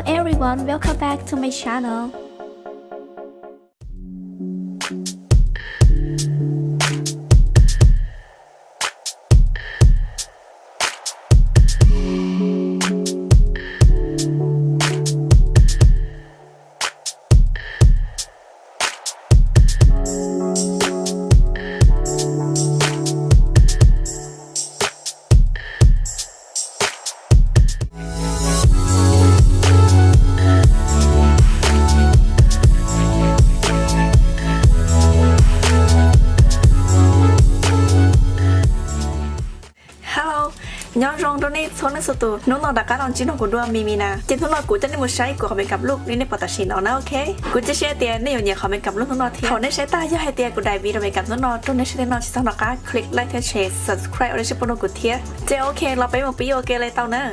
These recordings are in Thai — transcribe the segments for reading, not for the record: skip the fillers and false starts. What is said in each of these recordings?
everyone, welcome back to my channel. Nhớ rằng đó này số này số tụ nó nói đã cả lòng chính của đua MeMEEnA trên thôn nói của chân một sai của họ bên cặp lúc nên bỏ taxi nó na ok củaจะ share tiềnในอย่างเขาbên cặp lúc nó thì họในใช้ตาย่อให้เตียcủa đạiวีเราbên cặp nóตรงในใช้nó chỉต้องการ click like share subscribe อะไรใช่ปนกูเทียเจ้าโอเคเราไปหมดปีโอเคเลยเต้าเนอะ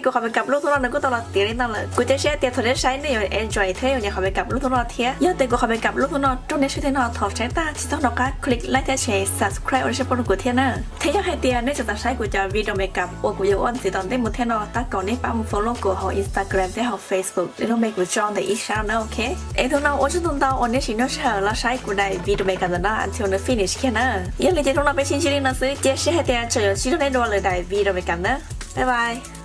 กูขอไปกับลูกทุกคนนึกกูตลอดตีนี่นั่นเลยกูจะแชร์เตียทนได้ใช้ในอย่าง Android เท่อย่างขอไปกับลูกทุกคนเทียยอดเตียกูขอไปกับลูกทุกคนตรงนี้ช่วยเทียนถอดใช้ตาที่ต้องดอกการคลิกไลค์แชร์ subscribe โอชิปนกูเทียนะเทียให้เตียในจากใช้กูจะวิดีโอเมกับโอกูจะอ้วนสิตอนได้หมดเทียนตั้งก่อนนี้ปั๊ม follow กูของ Instagram ได้ของ Facebook ได้ต้องเมกูจองในอีกช่องนะโอเคทุกน้องโอชิตุนตาวันนี้ชิโนเชอร์แล้วใช้กูได้วิดีโอเมกันนะ until the finish แค่นั้นอย่าลืมจะทุกน้องไปชิมชิลินนะซื้อเจ๊ให้เตียเฉยชิโนได้ดูเลยได้วิดีโอเมกันนะบ๊ายบาย